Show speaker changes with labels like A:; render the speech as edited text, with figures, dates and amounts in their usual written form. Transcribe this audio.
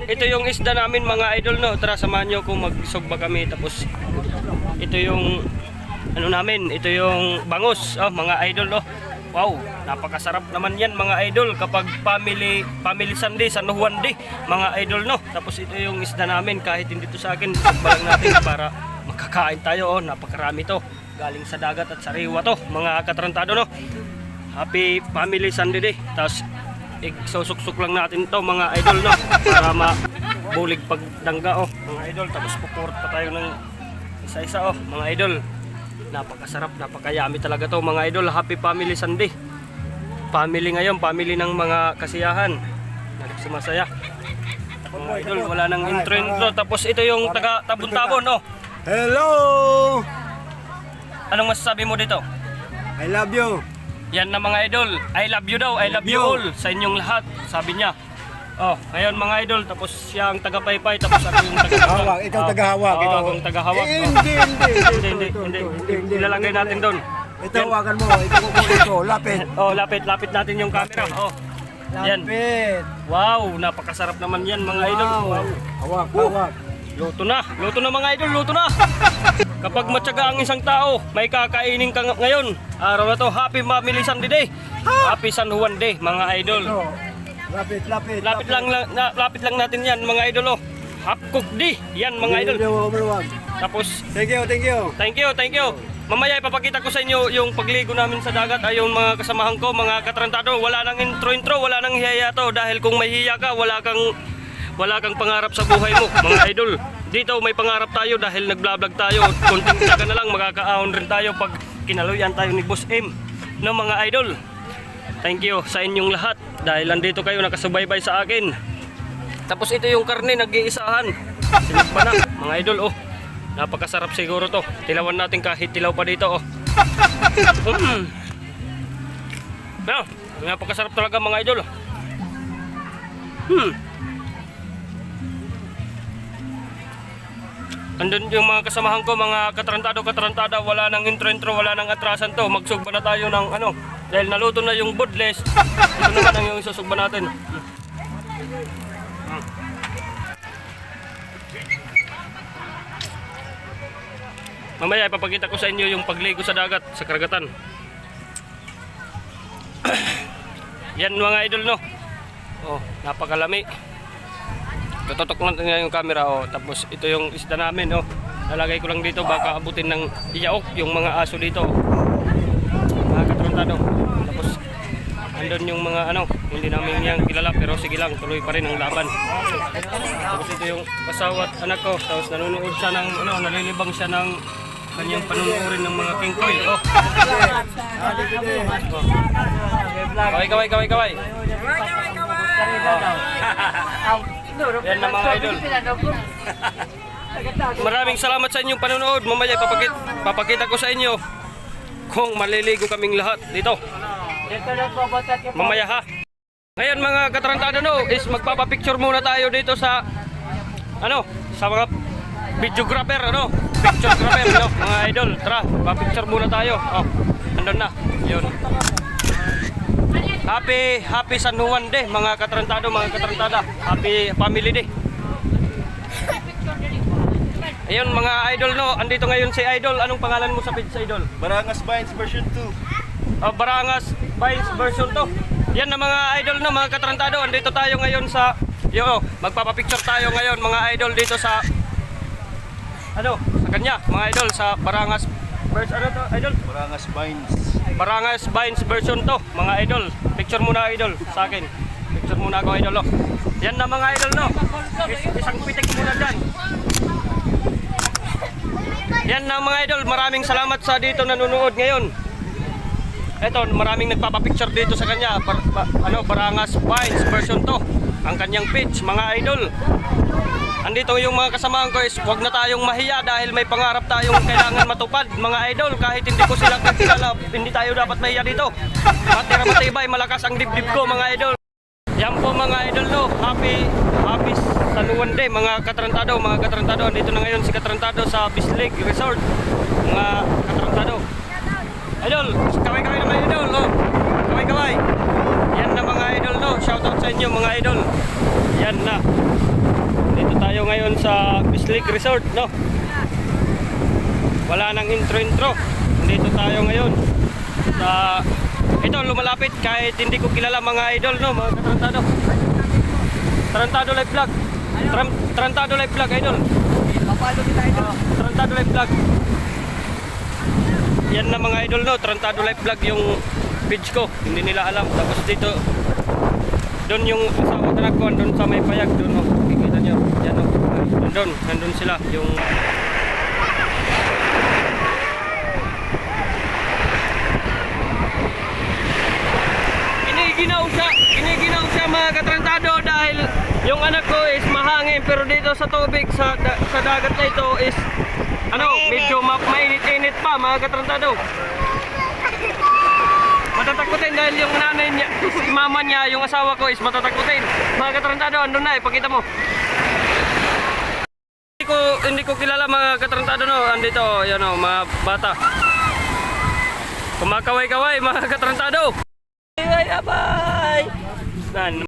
A: ito yung isda namin mga idol no. Tara samahan nyo kung magsugba kami. Tapos ito yung ano namin, ito yung bangus mga idol no. Wow, napakasarap naman yan mga idol kapag family Sunday, San Juan Day mga idol no. Tapos ito yung isda namin kahit hindi to sa akin, sugba lang natin para makakain tayo napakarami to. Galing sa dagat at sariwa to mga katarantado no. Happy Family Sunday Day. Tapos isusuksok lang natin to mga idol no para mabulig pagdangga mga idol. Tapos pupurot pa tayo ng isa-isa mga idol. Napakasarap, napakayami talaga to mga idol. Happy Family Sunday. Family ngayon, family ng mga kasiyahan. Nagsumasaya. Mga idol, wala nang intro. Tapos ito yung taga Tabon-Tabon
B: Hello!
A: Anong masasabi mo dito?
B: I love you.
A: Yan na mga idol. I love you daw. I love you all. Sa inyong lahat. Sabi niya. Ngayon mga idol. Tapos siya ang taga-paypay. Tapos ako yung taga-hawak.
B: Ikaw taga-hawak.
A: Ikaw ang taga-hawak. Hindi. Ilalagay natin doon.
B: Ito hawakan mo. Ito kukunin ko. Lapit.
A: Lapit natin yung camera. Yan.
B: Lapit.
A: Wow, napakasarap naman yan mga idol. Wow.
B: Hawak.
A: Luto na mga idol, luto na. Kapag matyaga ang isang tao, may kakainin ka ngayon. Araw na to, Happy Family Sunday Day. Happy San Juan Day mga idol.
B: Lapit.
A: Lapit lang natin yan mga idol. Half cooked day. Yan mga idol. Tapos,
B: Thank you.
A: thank you. Mamaya ipapakita ko sa inyo yung pagligo namin sa dagat. Yung mga kasamahan ko, mga katarantado. Wala nang intro, wala nang hiya to. Dahil kung may hiya ka, wala kang pangarap sa buhay mo mga idol. Dito may pangarap tayo dahil nag-vlog tayo. Konting taga na lang, makakaahon rin tayo pag kinaluyan tayo ni Boss M no mga idol. Thank you sa inyong lahat dahil andito kayo nakasubaybay sa akin. Tapos ito yung karne nag-iisahan. Sinagpa na mga idol. Napakasarap siguro to. Tilawan natin kahit tilaw pa dito Napakasarap talaga mga idol. Andun yung mga kasamahan ko, mga katarantado, wala nang intro, wala nang atrasan to. Magsugba na tayo ng dahil naluto na yung budless. Ito naman ang yung isusugba natin. Mamaya ipapakita ko sa inyo yung pagligo sa dagat, sa karagatan. Yan mga idol no. Napakalami. Tututok natin nga yung camera tapos ito yung isda namin Nalagay ko lang dito baka abutin ng iyaok yung mga aso dito. Mga katarantado. Tapos andun yung mga hindi namin yang kilala pero sige lang, tuloy pa rin ang laban. Tapos ito yung asawa at anak ko. Tapos nanonood siya ng nalilibang siya ng kanyang panunuorin ng mga kingkoy. Kaway. Yan na mga idol. Maraming salamat sa inyong panonood. Mamaya papakita ko sa inyo kung maliligo kaming lahat dito. Mamaya ha. Ngayon mga katarantado is magpapapicture muna tayo dito sa sa mga videographer picturegrapher mga idol. Tara, papicture muna tayo. Andun na. Yun. Happy San Juan Day mga katarantado, mga katarantada. Happy Family Day. Ayun mga idol andito ngayon si Idol. Anong pangalan mo sa page sa Idol?
B: Barangas Vines version 2.
A: Barangas Vines version 2. Yan na mga idol mga katarantado. Andito tayo ngayon sa magpapapicture tayo ngayon mga idol dito sa sa kanya mga idol sa Barangas idol? Barangas Vines version 2 mga idol. Picture muna idol sa akin. Picture muna ako idol Yan na mga idol Isang pitik muna dyan. Yan na mga idol. Maraming salamat sa dito nanonood ngayon. Eto, maraming nagpapapicture dito sa kanya. Barangas Vines version 2 ang kanyang page mga idol. Andito yung mga kasamahan ko huwag na tayong mahiya dahil may pangarap tayong kailangan matupad mga idol. Kahit hindi ko sila kakilala, hindi tayo dapat mahiya dito. Matibay, malakas ang dibdib ko mga idol. Yan po mga idol Happy San Juan Day mga katarantado. Andito na ngayon si katarantado sa Bislig Resort. Mga katarantado. Idol, kaway naman idol Kaway. Yan na mga idol no, shoutout sa inyo mga idol. Yan na. Dito tayo ngayon sa Bislig Resort, no. Wala nang intro. Dito tayo ngayon sa ito lumalapit kahit hindi ko kilala mga idol, no, mga katarantado. Tarantado Live Vlog. Tarantado Live Vlog, idol.
B: Papalo kita ito.
A: Tarantado Live Vlog. Yan na mga idol, no, Tarantado Live Vlog yung page ko. Hindi nila alam. Tapos dito doon yung asawa na nagkuhan doon sa may payag doon, no. Kikita nyo. Yan, no. Nandun sila yung Giniginaw siya mga katrantado dahil yung anak ko is mahangin, pero dito sa tubig sa dagat na ito is medyo mainit-init pa mga katrantado. Matatakutin dahil yung nanay niya, si mama niya, yung asawa ko is matatakutin. Mga katrantado, andun na, ipakita mo. Hindi ko kilala mga katrantado, no. Andito, yan, mga bata. Kumakaway-kaway mga katrantado.